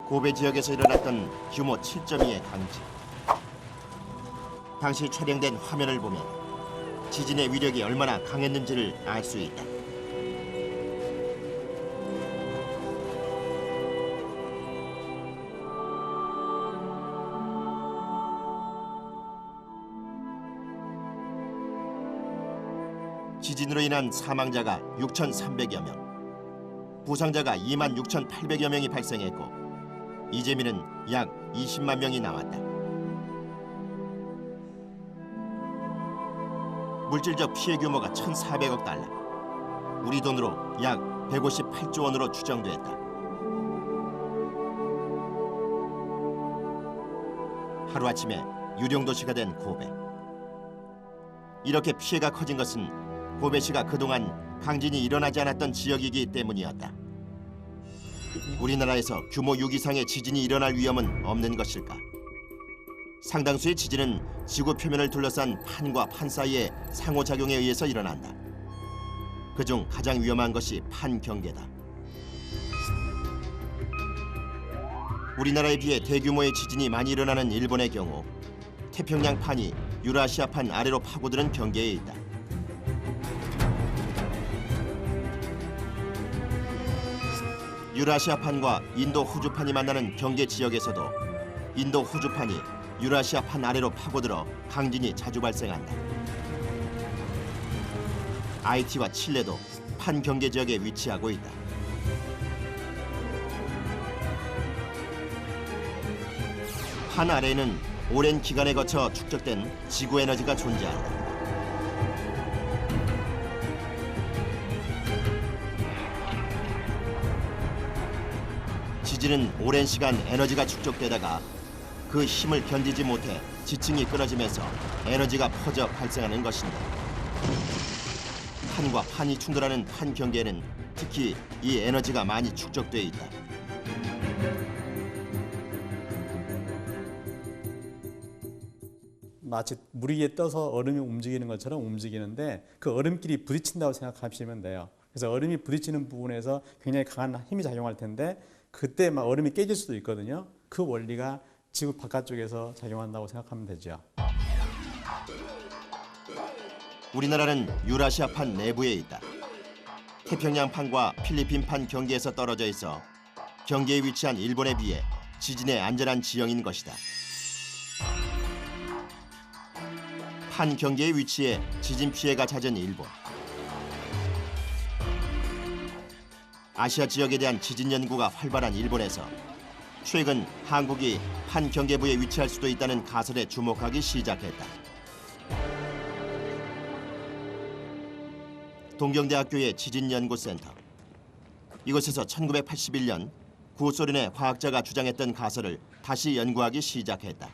고베 지역에서 일어났던 규모 7.2의 강진. 당시 촬영된 화면을 보면 지진의 위력이 얼마나 강했는지를 알 수 있다. 지진으로 인한 사망자가 6,300여 명, 부상자가 26,800여 명이 발생했고 이재민은 약 20만 명이 나왔다. 물질적 피해 규모가 1,400억 달러, 우리 돈으로 약 158조 원으로 추정됐다. 하루아침에 유령 도시가 된 고베. 이렇게 피해가 커진 것은 고베시가 그동안 강진이 일어나지 않았던 지역이기 때문이었다. 우리나라에서 규모 6 이상의 지진이 일어날 위험은 없는 것일까? 상당수의 지진은 지구 표면을 둘러싼 판과 판 사이의 상호작용에 의해서 일어난다. 그중 가장 위험한 것이 판 경계다. 우리나라에 비해 대규모의 지진이 많이 일어나는 일본의 경우 태평양 판이 유라시아판 아래로 파고드는 경계에 있다. 유라시아판과 인도 호주판이 만나는 경계 지역에서도 인도 호주판이 유라시아판 아래로 파고들어 강진이 자주 발생한다. 아이티와 칠레도 판 경계 지역에 위치하고 있다. 판 아래에는 오랜 기간에 거쳐 축적된 지구 에너지가 존재한다. 지진은 오랜 시간 에너지가 축적되다가 그 힘을 견디지 못해 지층이 끊어지면서 에너지가 퍼져 발생하는 것인다. 판과 판이 충돌하는 판 경계에는 특히 이 에너지가 많이 축적돼 있다. 마치 물 위에 떠서 얼음이 움직이는 것처럼 움직이는데 그 얼음끼리 부딪힌다고 생각하시면 돼요. 그래서 얼음이 부딪히는 부분에서 굉장히 강한 힘이 작용할 텐데 그때 막 얼음이 깨질 수도 있거든요. 그 원리가 지구 바깥쪽에서 작용한다고 생각하면 되죠. 우리나라는 유라시아판 내부에 있다. 태평양판과 필리핀판 경계에서 떨어져 있어 경계에 위치한 일본에 비해 지진에 안전한 지형인 것이다. 판 경계에 위치해 지진 피해가 잦은 일본. 아시아 지역에 대한 지진 연구가 활발한 일본에서 최근 한국이 판 경계부에 위치할 수도 있다는 가설에 주목하기 시작했다. 동경대학교의 지진연구센터. 이곳에서 1981년 구소련의 과학자가 주장했던 가설을 다시 연구하기 시작했다.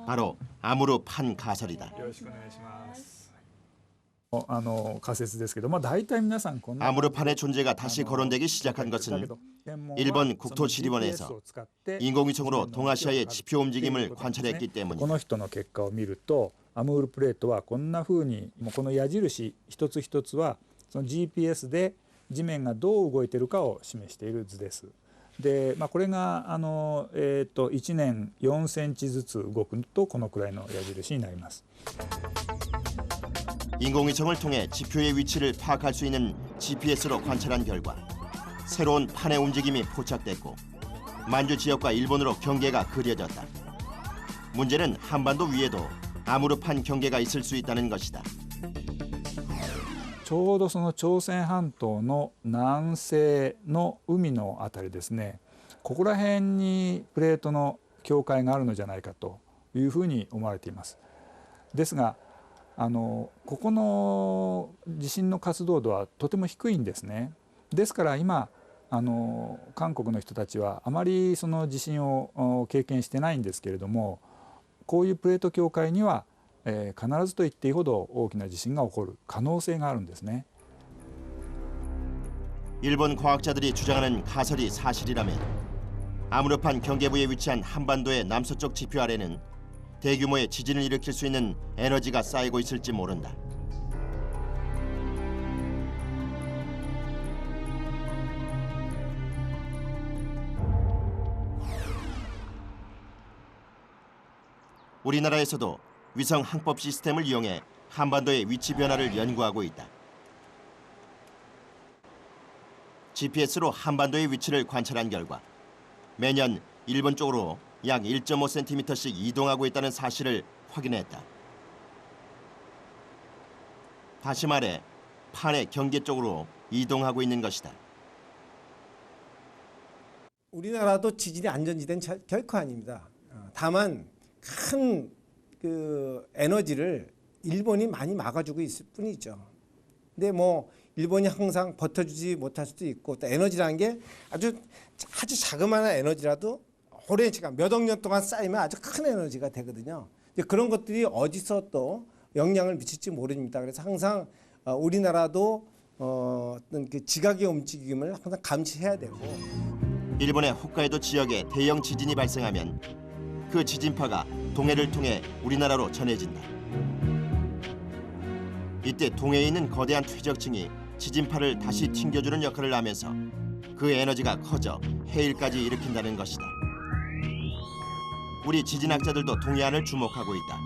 바로 아무르 판 가설이다. 仮説ですけど、大体皆さんこんな 아무르판의 존재가 다시 거론되기 시작한 것은 일본 국토지리원에서 인공위성으로 동아시아의 지표 움직임을 관찰했기 こ 때문이다. の人の結果を見るとアムールプレートはこんな風にもうこの矢印一つ一つはその GPS で地面がどう動いているかを示している図です。で、これが1年4センチずつ動くとこのくらいの矢印になります。 인공위성을 통해 지표의 위치를 파악할 수 있는 GPS로 관찰한 결과 새로운 판의 움직임이 포착됐고 만주 지역과 일본으로 경계가 그려졌다. 문제는 한반도 위에도 아무르판 경계가 있을 수 있다는 것이다. ちょうどその朝鮮半島の南西の海のあたりですね、ここら辺にプレートの境界があるのじゃないかというふうに思われています。ですがここの地震の活動度はとても低いんですね。ですから今韓国の人たちはあまりその地震を経験してないんですけれども、こういうプレート境界には必ずと言っていいほど大きな地震が起こる可能性があるんですね。 일본 과학자들이 주장하는 가설이 사실이라면 아무르판 경계부에 위치한 한반도의 남서쪽 지표 아래는 대규모의 지진을 일으킬 수 있는 에너지가 쌓이고 있을지 모른다. 우리나라에서도 위성 항법 시스템을 이용해 한반도의 위치 변화를 연구하고 있다. GPS로 한반도의 위치를 관찰한 결과 매년 일본 쪽으로 약 1.5cm씩 이동하고 있다는 사실을 확인했다. 다시 말해 판의 경계 쪽으로 이동하고 있는 것이다. 우리나라도 지진이 안전지대는 결코 아닙니다. 다만 큰 그 에너지를 일본이 많이 막아주고 있을 뿐이죠. 근데 뭐 일본이 항상 버텨주지 못할 수도 있고 또 에너지라는 게 아주 자그마한 에너지라도 오랜 시간 몇 억 년 동안 쌓이면 아주 큰 에너지가 되거든요. 그런 것들이 어디서 또 영향을 미칠지 모릅니다. 그래서 항상 우리나라도 어떤 그 지각의 움직임을 항상 감시해야 되고. 일본의 홋카이도 지역에 대형 지진이 발생하면 그 지진파가 동해를 통해 우리나라로 전해진다. 이때 동해에 있는 거대한 퇴적층이 지진파를 다시 튕겨주는 역할을 하면서 그 에너지가 커져 해일까지 일으킨다는 것이다. 우리 지진학자들도 동해안을 주목하고 있다.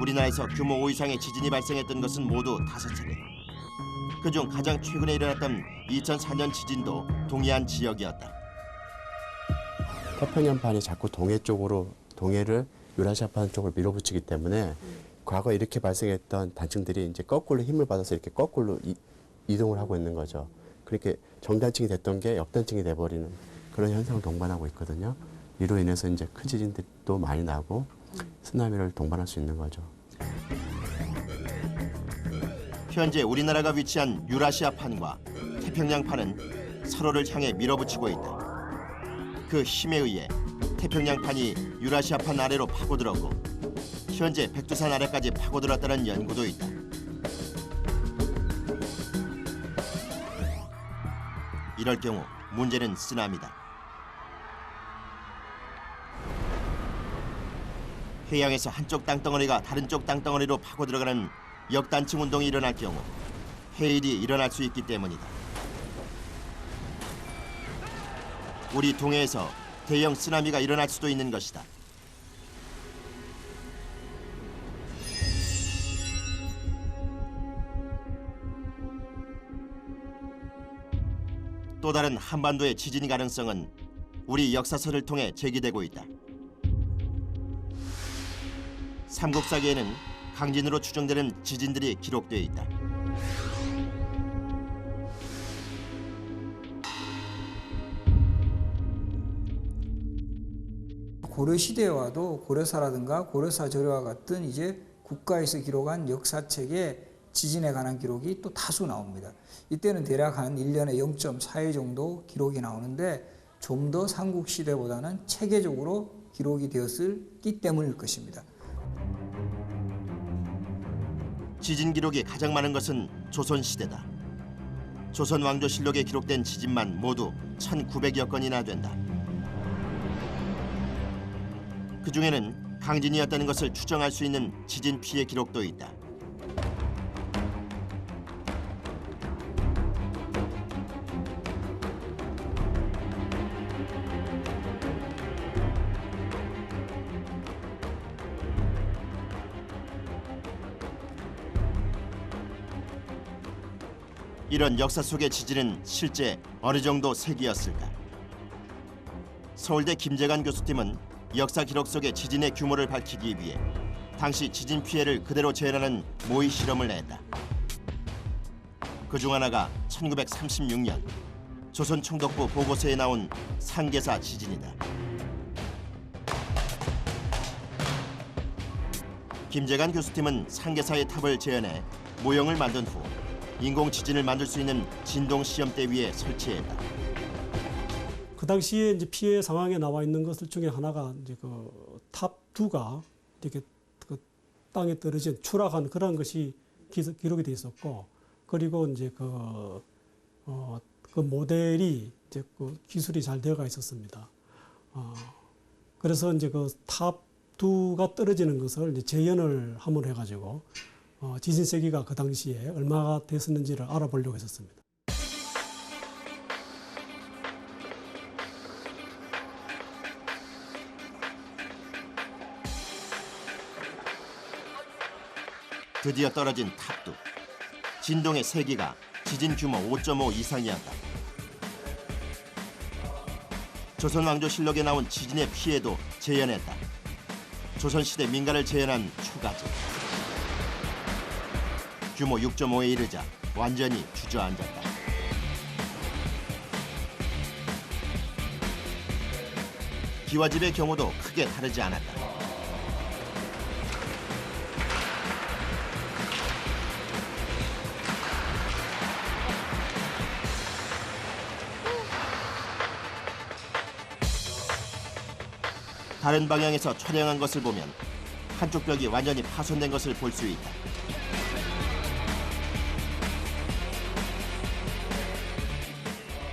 우리나라에서 규모 5 이상의 지진이 발생했던 것은 모두 5차례. 그중 가장 최근에 일어났던 2004년 지진도 동해안 지역이었다. 태평양판이 자꾸 동해를 유라시아판 쪽으로 밀어붙이기 때문에 과거에 이렇게 발생했던 단층들이 이제 거꾸로 힘을 받아서 이렇게 거꾸로 이동을 하고 있는 거죠. 그렇게 정단층이 됐던 게 옆단층이 돼버리는 그런 현상을 동반하고 있거든요. 이로 인해서 이제 큰 지진들도 많이 나고 쓰나미를 동반할 수 있는 거죠. 현재 우리나라가 위치한 유라시아판과 태평양판은 서로를 향해 밀어붙이고 있다. 그 힘에 의해 태평양판이 유라시아판 아래로 파고들었고 현재 백두산 아래까지 파고들었다는 연구도 있다. 이럴 경우 문제는 쓰나미다. 해양에서 한쪽 땅덩어리가 다른 쪽 땅덩어리로 파고들어가는 역단층 운동이 일어날 경우 해일이 일어날 수 있기 때문이다. 우리 동해에서 대형 쓰나미가 일어날 수도 있는 것이다. 또 다른 한반도의 지진 가능성은 우리 역사서를 통해 제기되고 있다. 삼국사기에는 강진으로 추정되는 지진들이 기록되어 있다. 고려 시대와도 고려사라든가 고려사 조례와 같은 이제 국가에서 기록한 역사책에 지진에 관한 기록이 또 다수 나옵니다. 이때는 대략 한 1년에 0.4회 정도 기록이 나오는데 좀 더 삼국시대보다는 체계적으로 기록이 되었기 때문일 것입니다. 지진 기록이 가장 많은 것은 조선시대다. 조선 왕조실록에 기록된 지진만 모두 1900여 건이나 된다. 그중에는 강진이었다는 것을 추정할 수 있는 지진 피해 기록도 있다. 이런 역사 속의 지진은 실제 어느 정도 세기였을까? 서울대 김재관 교수팀은 역사 기록 속의 지진의 규모를 밝히기 위해 당시 지진 피해를 그대로 재현하는 모의 실험을 했다. 그중 하나가 1936년 조선 총독부 보고서에 나온 상계사 지진이다. 김재관 교수팀은 상계사의 탑을 재현해 모형을 만든 후 인공 지진을 만들 수 있는 진동 시험대 위에 설치했다. 그 당시에 이제 피해 상황에 나와 있는 것들 중에 하나가 이제 그 탑2가 이렇게 그 땅에 떨어진 추락한 그런 것이 기록이 돼 있었고, 그리고 이제 그 모델이 이제 그 기술이 잘 되어가 있었습니다. 그래서 이제 그 탑2가 떨어지는 것을 이제 재현을 함으로 해가지고 지진 세기가 그 당시에 얼마가 됐었는지를 알아보려고 했었습니다. 드디어 떨어진 탑두. 진동의 세기가 지진 규모 5.5 이상이었다. 조선왕조실록에 나온 지진의 피해도 재현했다. 조선시대 민가를 재현한 초가집. 규모 6.5에 이르자 완전히 주저앉았다. 기와집의 경우도 크게 다르지 않았다. 다른 방향에서 촬영한 것을 보면 한쪽 벽이 완전히 파손된 것을 볼 수 있다.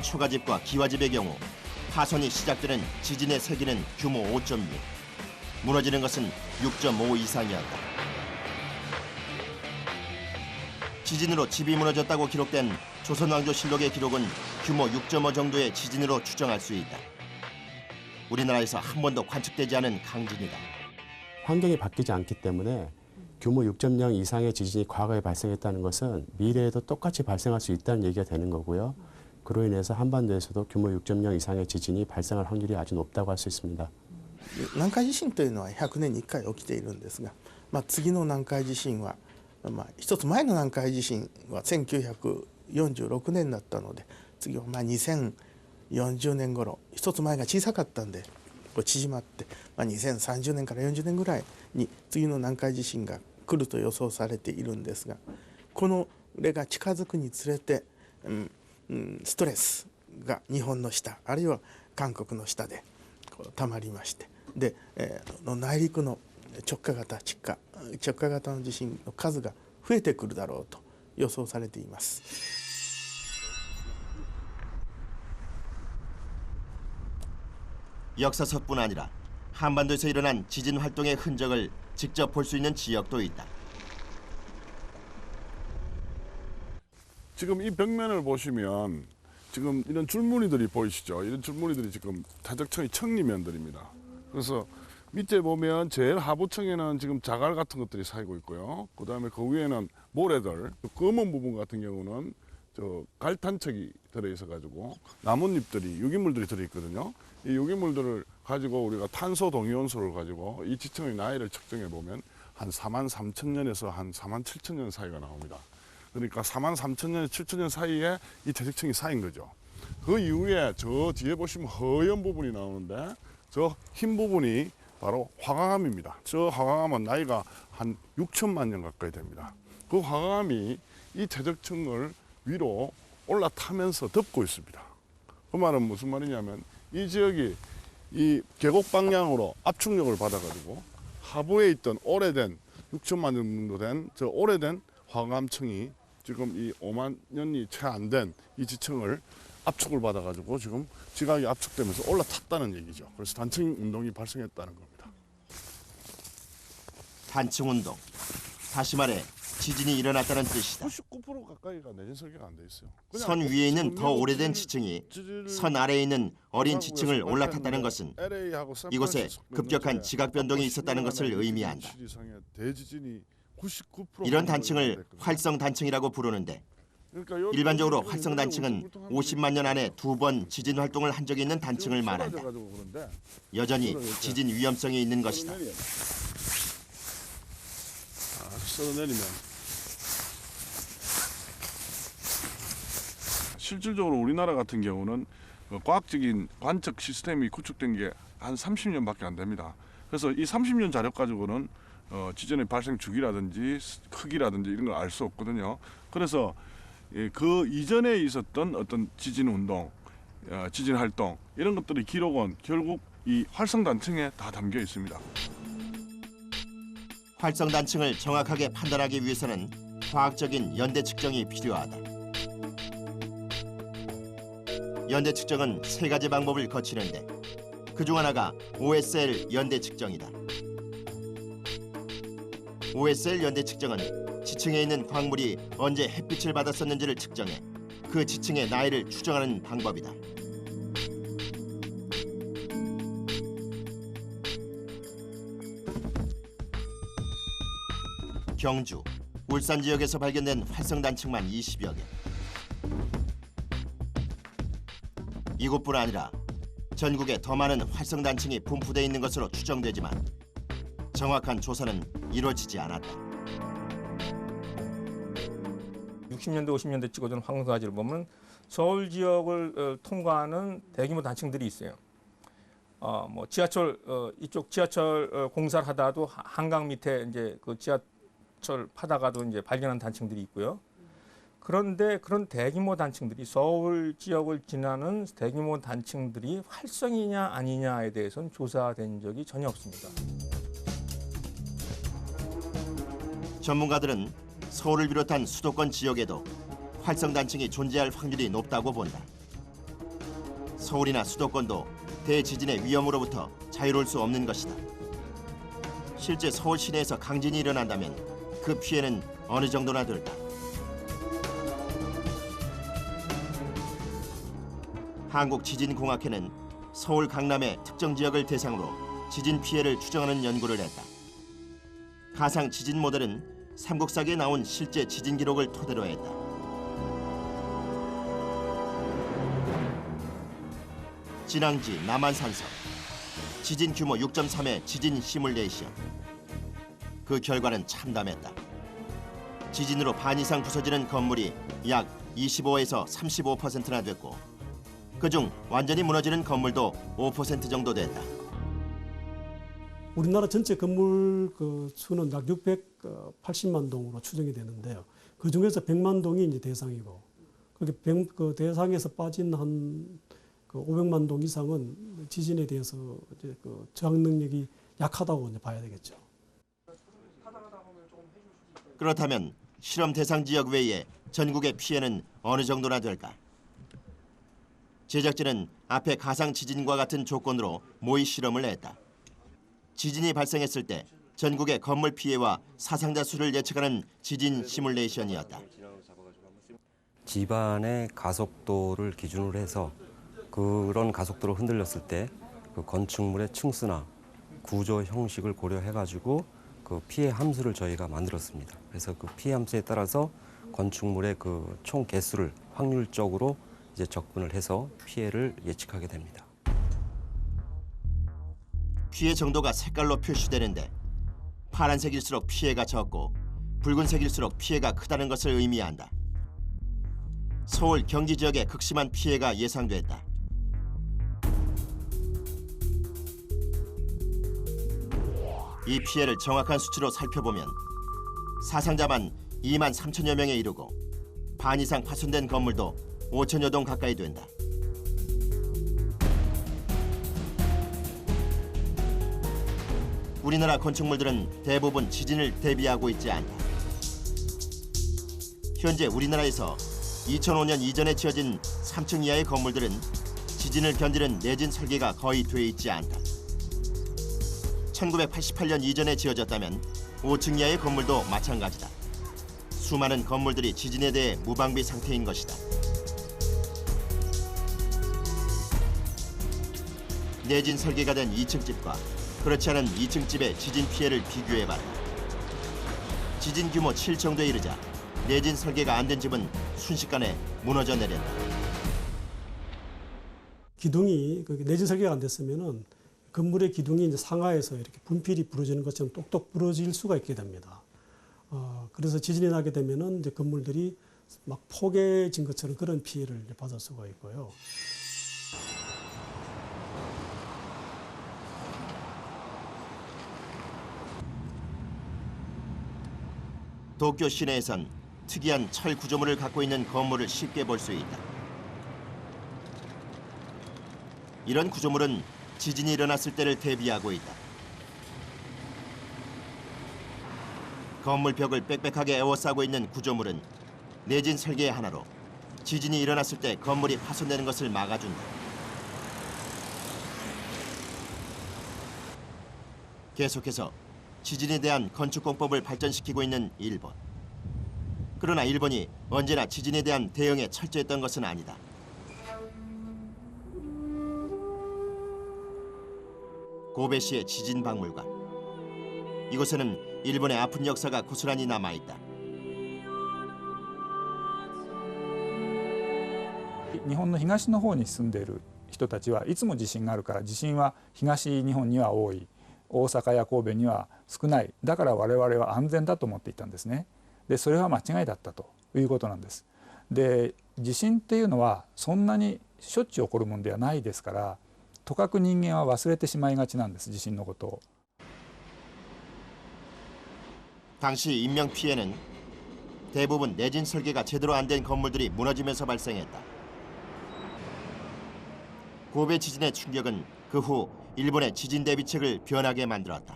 초가집과 기와집의 경우 파손이 시작되는 지진의 세기는 규모 5.6, 무너지는 것은 6.5 이상이었다. 지진으로 집이 무너졌다고 기록된 조선왕조실록의 기록은 규모 6.5 정도의 지진으로 추정할 수 있다. 우리나라에서 한 번도 관측되지 않은 강진이다. 환경이 바뀌지 않기 때문에 규모 6.0 이상의 지진이 과거에 발생했다는 것은 미래에도 똑같이 발생할 수 있다는 얘기가 되는 거고요. 그로 인해서 한반도에서도 규모 6.0 이상의 지진이 발생할 확률이 아주 높다고 할 수 있습니다. 南海地震というのは100年に1回起きているんですが、次の南海地震は、一つ前の南海地震は1946年だったので、次は2040年頃、一つ前が小さかったんでこう縮まって、2030年から40年ぐらいに次の南海地震が来ると予想されているんですが、これが近づくにつれて、ストレスが日本の下あるいは韓国の下でたまりまして、で、内陸の直下型の地震の数が増えてくるだろうと予想されています。 역사석뿐 아니라 한반도에서 일어난 지진 활동의 흔적을 직접 볼 수 있는 지역도 있다. 지금 이 벽면을 보시면 지금 이런 줄무늬들이 보이시죠? 이런 줄무늬들이 지금 타적청의 청리면들입니다. 그래서 밑에 보면 제일 하부층에는 지금 자갈 같은 것들이 쌓이고 있고요. 그 다음에 그 위에는 모래들, 검은 부분 같은 경우는 저 갈탄석이 들어있어 가지고 나뭇잎들이 유기물들이 들어있거든요. 이 유기물들을 가지고 우리가 탄소 동위원소를 가지고 이 지층의 나이를 측정해 보면 한 43,000년에서 한 47,000년 사이가 나옵니다. 그러니까 43,000년, 7,000년 사이에 이 대지층이 쌓인 거죠. 그 이후에 저 뒤에 보시면 허연 부분이 나오는데 저 흰 부분이 바로 화강암입니다. 저 화강암은 나이가 한 6천만 년 가까이 됩니다. 그 화강암이 이 대적층을 위로 올라타면서 덮고 있습니다. 그 말은 무슨 말이냐면 이 지역이 이 계곡 방향으로 압축력을 받아가지고 하부에 있던 오래된 6천만 년 정도 된 저 오래된 화강암층이 지금 이 5만 년이 채 안 된 이 지층을 압축을 받아가지고 지금 지각이 압축되면서 올라탔다는 얘기죠. 그래서 단층 운동이 발생했다는 겁니다. 단층 운동. 다시 말해 지진이 일어났다는 뜻이다. 99% 가까이가 내진 설계가 안 돼 있어요. 선 위에 있는 더 오래된 지층이 선 아래에 있는 어린 지층을 올라탔다는 것은 이곳에 급격한 지각 변동이 있었다는 것을 의미한다. 이런 단층을 활성 단층이라고 부르는데 일반적으로 활성 단층은 50만 년 안에 2번 지진 활동을 한 적이 있는 단층을 말한다. 여전히 지진 위험성이 있는 것이다. 썰어내리면 실질적으로 우리나라 같은 경우는 과학적인 관측 시스템이 구축된 게 한 30년밖에 안 됩니다. 그래서 이 30년 자료 가지고는 지진의 발생 주기라든지 크기라든지 이런 걸 알 수 없거든요. 그래서 그 이전에 있었던 어떤 지진 운동, 지진 활동 이런 것들의 기록은 결국 이 활성 단층에 다 담겨 있습니다. 활성 단층을 정확하게 판단하기 위해서는 과학적인 연대 측정이 필요하다. 연대 측정은 3가지 방법을 거치는데 그중 하나가 OSL 연대 측정이다. OSL 연대 측정은 지층에 있는 광물이 언제 햇빛을 받았었는지를 측정해 그 지층의 나이를 추정하는 방법이다. 경주 울산 지역에서 발견된 활성 단층만 20여 개. 이곳뿐 아니라 전국에 더 많은 활성 단층이 분포되어 있는 것으로 추정되지만 정확한 조사는 이루어지지 않았다. 60년대, 50년대 찍어준 황사지를 보면 서울 지역을 통과하는 대규모 단층들이 있어요. 뭐 지하철 이쪽 지하철 공사를 하다도 한강 밑에 이제 그 지하철 파다가도 이제 발견한 단층들이 있고요. 그런데 그런 대규모 단층들이 서울 지역을 지나는 대규모 단층들이 활성이냐 아니냐에 대해서는 조사된 적이 전혀 없습니다. 전문가들은 서울을 비롯한 수도권 지역에도 활성 단층이 존재할 확률이 높다고 본다. 서울이나 수도권도 대지진의 위험으로부터 자유로울 수 없는 것이다. 실제 서울 시내에서 강진이 일어난다면 그 피해는 어느 정도나 될까? 한국지진공학회는 서울 강남의 특정 지역을 대상으로 지진 피해를 추정하는 연구를 했다. 가상 지진 모델은 삼국사기에 나온 실제 지진 기록을 토대로 했다. 진앙지 남한산성 지진 규모 6.3의 지진 시뮬레이션. 그 결과는 참담했다. 지진으로 반 이상 부서지는 건물이 약 25에서 35%나 됐고 그중 완전히 무너지는 건물도 5% 정도 됐다. 우리나라 전체 건물 그 수는 약 680만 동으로 추정이 되는데요. 그 중에서 100만 동이 이제 대상이고, 그 대상에서 빠진 한 그 500만 동 이상은 지진에 대해서 이제 그 저항 능력이 약하다고 이제 봐야 되겠죠. 그렇다면 실험 대상 지역 외에 전국의 피해는 어느 정도나 될까? 제작진은 앞에 가상 지진과 같은 조건으로 모의 실험을 했다. 지진이 발생했을 때 전국의 건물 피해와 사상자 수를 예측하는 지진 시뮬레이션이었다. 집안의 가속도를 기준으로 해서 그런 가속도로 흔들렸을 때 그 건축물의 층수나 구조 형식을 고려해가지고 그 피해 함수를 저희가 만들었습니다. 그래서 그 피해 함수에 따라서 건축물의 그 총 개수를 확률적으로 이제 적분을 해서 피해를 예측하게 됩니다. 피해 정도가 색깔로 표시되는데 파란색일수록 피해가 적고 붉은색일수록 피해가 크다는 것을 의미한다. 서울, 경기 지역에 극심한 피해가 예상됐다. 이 피해를 정확한 수치로 살펴보면 사상자만 2만 3천여 명에 이르고 반 이상 파손된 건물도 5천여 동 가까이 된다. 우리나라 건축물들은 대부분 지진을 대비하고 있지 않다. 현재 우리나라에서 2005년 이전에 지어진 3층 이하의 건물들은 지진을 견디는 내진 설계가 거의 돼 있지 않다. 1988년 이전에 지어졌다면 5층 이하의 건물도 마찬가지다. 수많은 건물들이 지진에 대해 무방비 상태인 것이다. 내진 설계가 된 2층 집과 그렇지 않은 2층 집의 지진 피해를 비교해봤다. 지진 규모 7 정도에 이르자 내진 설계가 안 된 집은 순식간에 무너져 내린다. 기둥이 내진 설계가 안 됐으면은 건물의 기둥이 이제 상하에서 이렇게 분필이 부러지는 것처럼 똑똑 부러질 수가 있게 됩니다. 그래서 지진이 나게 되면은 이제 건물들이 막 포개진 것처럼 그런 피해를 받을 수가 있고요. 도쿄 시내에선 특이한 철 구조물을 갖고 있는 건물을 쉽게 볼 수 있다. 이런 구조물은 지진이 일어났을 때를 대비하고 있다. 건물 벽을 빽빽하게 에워싸고 있는 구조물은 내진 설계 하나로 지진이 일어났을 때 건물이 파손되는 것을 막아준다. 계속해서 지진에 대한 건축공법을 발전시키고 있는 일본. 그러나 일본이 언제나 지진에 대한 대응에 철저했던 것은 아니다. 고베시의 지진 박물관. 이곳에는 일본의 아픈 역사가 고스란히 남아있다. 日本の東の方に住んでいる人たちはいつも地震があるから地震は東日本には多い、大阪や神戸には少ない、だから我々は安全だと思っていたんですね。でそれは間違いだったということなんです。で地震っていうのはそんなにしょっちゅう起こるものではないですから、とかく人間は忘れてしまいがちなんです、地震のことを。 당시 인명 피해는 대부분 내진 설계가 제대로 안 된 건물들이 무너지면서 발생했다. 고베 지진의 충격은 그 후 일본의 지진 대비책을 변하게 만들었다.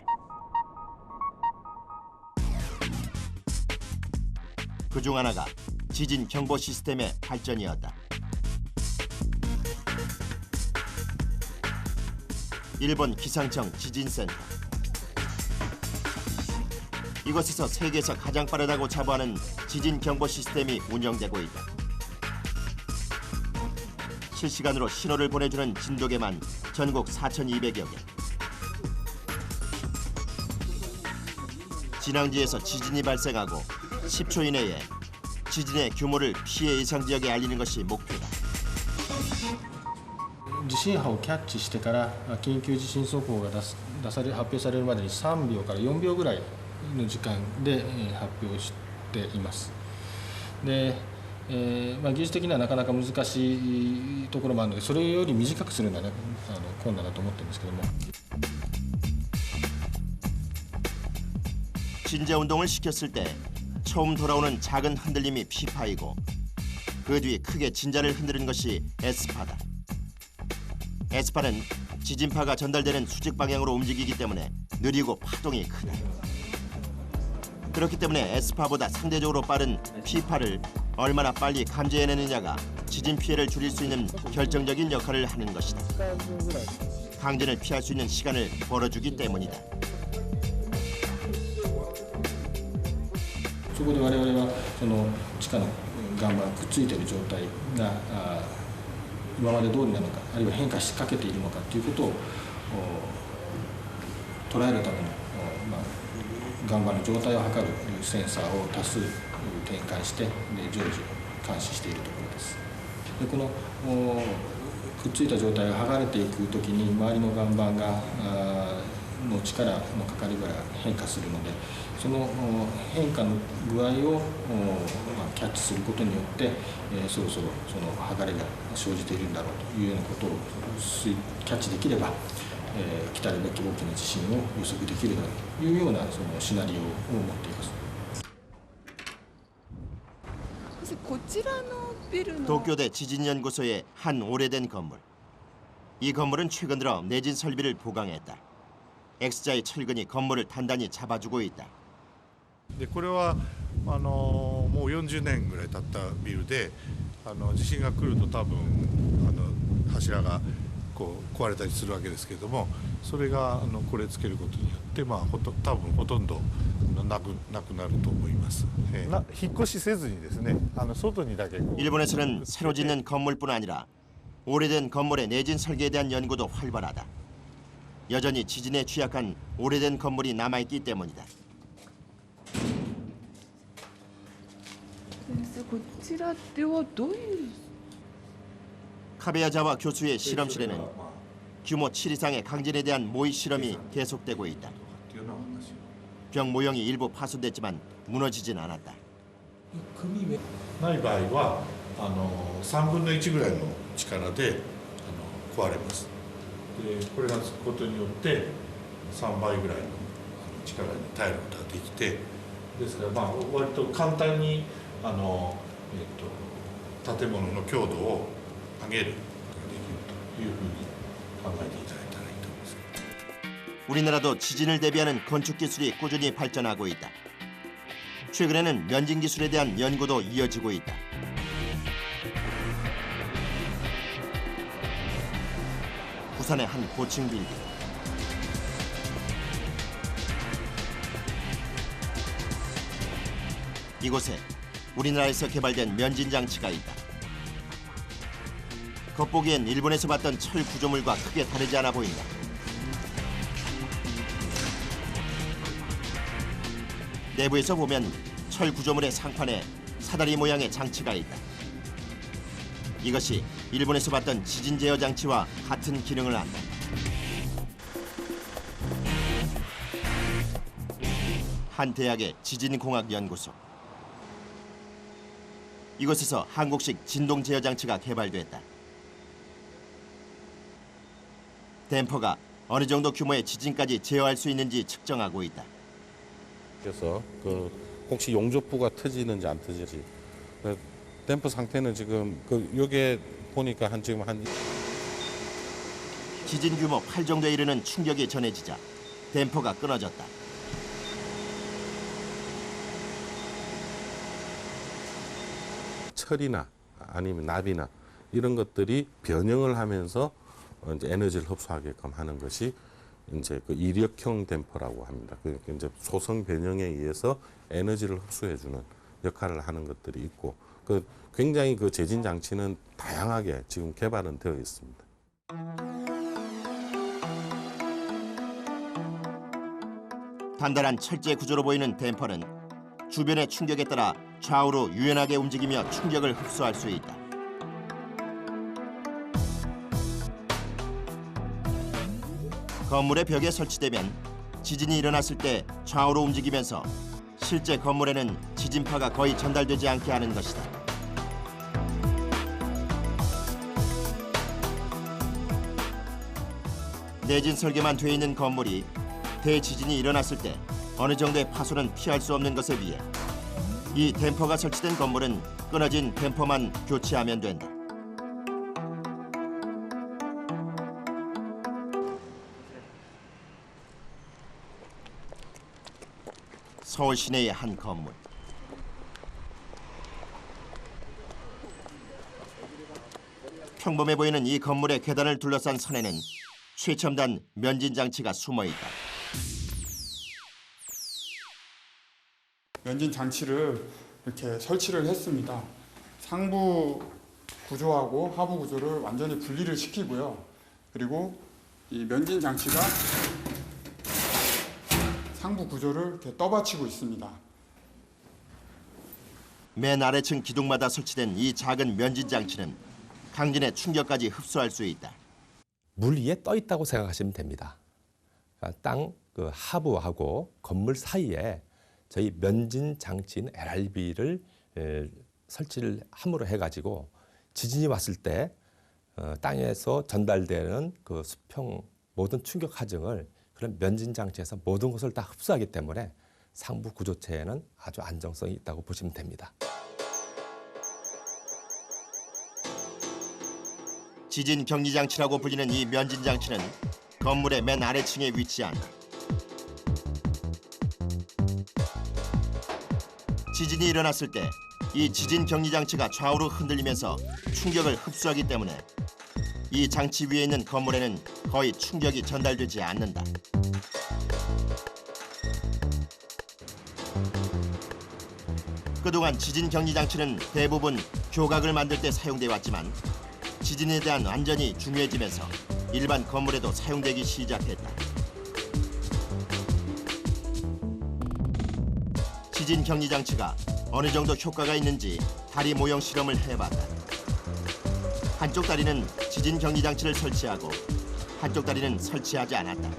그중 하나가 지진 경보 시스템의 발전이었다. 일본 기상청 지진센터. 이곳에서 세계에서 가장 빠르다고 자부하는 지진 경보 시스템이 운영되고 있다. 실시간으로 신호를 보내주는 진도계만 전국 4,200여 개. 진앙지에서 지진이 발생하고 10초 이내에 지진의 규모를 피해 예상 지역에 알리는 것이 목표다. 地震波をキャッチしてから緊急地震速報が発表されるまでに3秒から4秒ぐらいの時間で発表しています。で、技術的にはなかなか難しいところもあるので、それより短くするのは、困難だと思ってるんですけども。 진자 운동을 시켰을 때 처음 돌아오는 작은 흔들림이 피파이고 그 뒤 크게 진자를 흔드는 것이 S파다. S파는 지진파가 전달되는 수직 방향으로 움직이기 때문에 느리고 파동이 크다. 그렇기 때문에 S파보다 상대적으로 빠른 P파를 얼마나 빨리 감지해내느냐가 지진 피해를 줄일 수 있는 결정적인 역할을 하는 것이다. 강진을 피할 수 있는 시간을 벌어주기 때문이다. そこで我々はその地下の岩盤がくっついている状態が今まで通りなのか、あるいは変化しかけているのかということを捉えるための、岩盤の状態を測るセンサーを多数展開して常時監視しているところです。でこのくっついた状態が剥がれていくときに周りの岩盤がの力のかかり具合が変化するので、その変化の具合をキャッチすることによって、そろそろその剥がれが生じているんだろうというようなことをキャッチできれば、来たるべき大きな地震を予測できるだろうというようなそのシナリオを持っています。こちらのビルの 도쿄대 지진연구소의 한 오래된 건물. 이 건물은 최근 들어 내진 설비를 보강했다. X자의 철근이 건물을 단단히 잡아주고 있다. でこれはもう40年ぐらい経ったビルで地震が来ると多分柱がこう壊れたりするわけですけれども、それがこれつけることによって多分ほとんどなくなると思います。引っ越しせずにですね、外にだけ。 일본에서는 새로 짓는 건물뿐 아니라 오래된 건물의 내진 설계에 대한 연구도 활발하다. 여전히 지진에 취약한 오래된 건물이 남아있기 때문이다. 先生、こちらではどういう 카베야자와 교수의 실험실에는 규모 7 이상의 강진에 대한 모의 실험이 계속되고 있다. 벽 모형이 일부 파손됐지만 무너지진 않았다. ない場合は3分の1ぐらいの力で壊れます。でこれがつくことによって3倍ぐらいの力に耐えることができて、ですから割と簡単に建物の強度を上げることができるというふうに考えていただいたらいいと思います。 우리나라도 지진을 대비하는 건축 기술이 꾸준히 발전하고 있다. 최근에는 면진 기술에 대한 연구도 이어지고 있다. 부산의 한 고층 빌딩. 이곳에 우리나라에서 개발된 면진 장치가 있다. 겉보기엔 일본에서 봤던 철 구조물과 크게 다르지 않아 보인다. 내부에서 보면 철 구조물의 상판에 사다리 모양의 장치가 있다. 이것이 일본에서 봤던 지진 제어 장치와 같은 기능을 한다. 한 대학의 지진공학연구소. 이곳에서 한국식 진동 제어 장치가 개발됐다. 댐퍼가 어느 정도 규모의 지진까지 제어할 수 있는지 측정하고 있다. 그래서 혹시 용접부가 터지는지 안 터지는지 댐퍼 상태는 지금 요게 보니까 지금 한 지진 규모 8 정도에 이르는 충격이 전해지자 댐퍼가 끊어졌다. 철이나 아니면 납이나 이런 것들이 변형을 하면서 이제 에너지를 흡수하게끔 하는 것이 이제 이력형 댐퍼라고 합니다. 그러니까 이제 소성 변형에 의해서 에너지를 흡수해주는 역할을 하는 것들이 있고, 굉장히 제진 장치는 다양하게 지금 개발은 되어 있습니다. 단단한 철제 구조로 보이는 댐퍼는 주변의 충격에 따라 좌우로 유연하게 움직이며 충격을 흡수할 수 있다. 건물의 벽에 설치되면 지진이 일어났을 때 좌우로 움직이면서 실제 건물에는 지진파가 거의 전달되지 않게 하는 것이다. 내진 설계만 돼 있는 건물이 대지진이 일어났을 때 어느 정도의 파손은 피할 수 없는 것에 비해 이 댐퍼가 설치된 건물은 끊어진 댐퍼만 교체하면 된다. 서울 시내의 한 건물. 평범해 보이는 이 건물의 계단을 둘러싼 선에는 최첨단 면진 장치가 숨어 있다. 면진 장치를 이렇게 설치를 했습니다. 상부 구조하고 하부 구조를 완전히 분리를 시키고요. 그리고 이 면진 장치가 상부 구조를 이렇게 떠받치고 있습니다. 맨 아래층 기둥마다 설치된 이 작은 면진 장치는 강진의 충격까지 흡수할 수 있다. 물 위에 떠 있다고 생각하시면 됩니다. 땅 하부하고 건물 사이에 저희 면진 장치인 LRB를 설치를 함으로 해가지고 지진이 왔을 때 땅에서 전달되는 수평 모든 충격 하정을 그런 면진 장치에서 모든 것을 다 흡수하기 때문에 상부 구조체에는 아주 안정성이 있다고 보시면 됩니다. 지진 격리 장치라고 불리는 이 면진 장치는 건물의 맨 아래층에 위치한 지진이 일어났을 때 이 지진 격리 장치가 좌우로 흔들리면서 충격을 흡수하기 때문에 이 장치 위에 있는 건물에는 거의 충격이 전달되지 않는다. 그동안 지진 격리 장치는 대부분 교각을 만들 때 사용돼 왔지만 지진에 대한 안전이 중요해지면서 일반 건물에도 사용되기 시작했다. 지진 격리 장치가 어느 정도 효과가 있는지 다리 모형 실험을 해봤다. 한쪽 다리는 지진 격리 장치를 설치하고 한쪽 다리는 설치하지 않았다.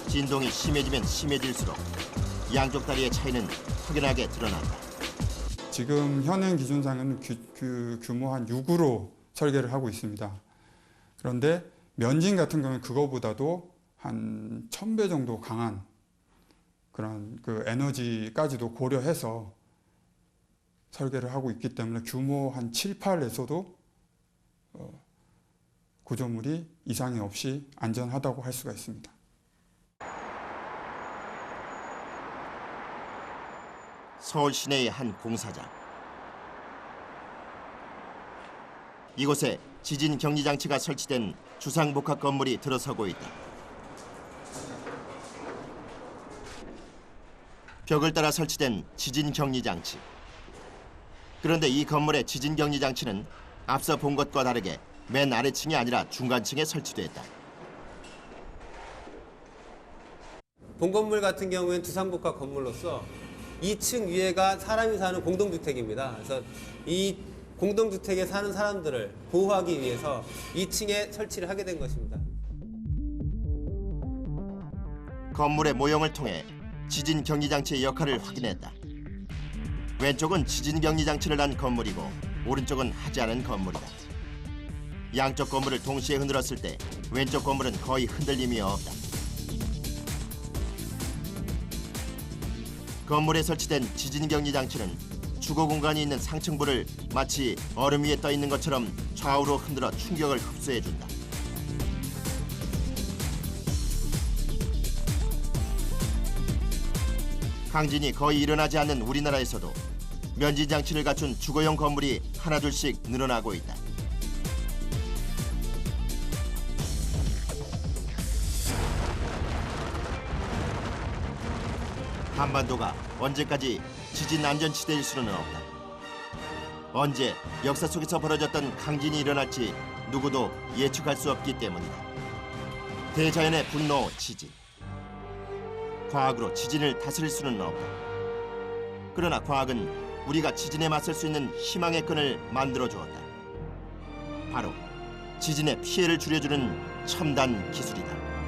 진동이 심해지면 심해질수록 양쪽 다리의 차이는 확연하게 드러난다. 지금 현행 기준상은 규모 한 6으로 설계를 하고 있습니다. 그런데 면진 같은 경우는 그거보다도 한 1000배 정도 강한 그런 에너지까지도 고려해서 설계를 하고 있기 때문에 규모 한 7, 8에서도 구조물이 이상이 없이 안전하다고 할 수가 있습니다. 서울 시내의 한 공사장. 이곳에 지진 격리 장치가 설치된 주상복합 건물이 들어서고 있다. 벽을 따라 설치된 지진 격리 장치. 그런데 이 건물의 지진 격리 장치는 앞서 본 것과 다르게 맨 아래층이 아니라 중간층에 설치됐다. 본 건물 같은 경우에는 주상복합 건물로서 2층 위에가 사람이 사는 공동주택입니다. 그래서 이 공동주택에 사는 사람들을 보호하기 위해서 2층에 설치를 하게 된 것입니다. 건물의 모형을 통해 지진 경리 장치의 역할을 확인했다. 왼쪽은 지진 경리 장치를 한 건물이고 오른쪽은 하지 않은 건물이다. 양쪽 건물을 동시에 흔들었을 때 왼쪽 건물은 거의 흔들림이 없다. 건물에 설치된 지진 경리 장치는 주거 공간이 있는 상층부를 마치 얼음 위에 떠 있는 것처럼 좌우로 흔들어 충격을 흡수해준다. 강진이 거의 일어나지 않는 우리나라에서도 면진 장치를 갖춘 주거용 건물이 하나둘씩 늘어나고 있다. 한반도가 언제까지 지진 안전지대일 수는 없다. 언제 역사 속에서 벌어졌던 강진이 일어날지 누구도 예측할 수 없기 때문이다. 대자연의 분노, 지진. 과학으로 지진을 다스릴 수는 없다. 그러나 과학은 우리가 지진에 맞설 수 있는 희망의 끈을 만들어 주었다. 바로 지진의 피해를 줄여주는 첨단 기술이다.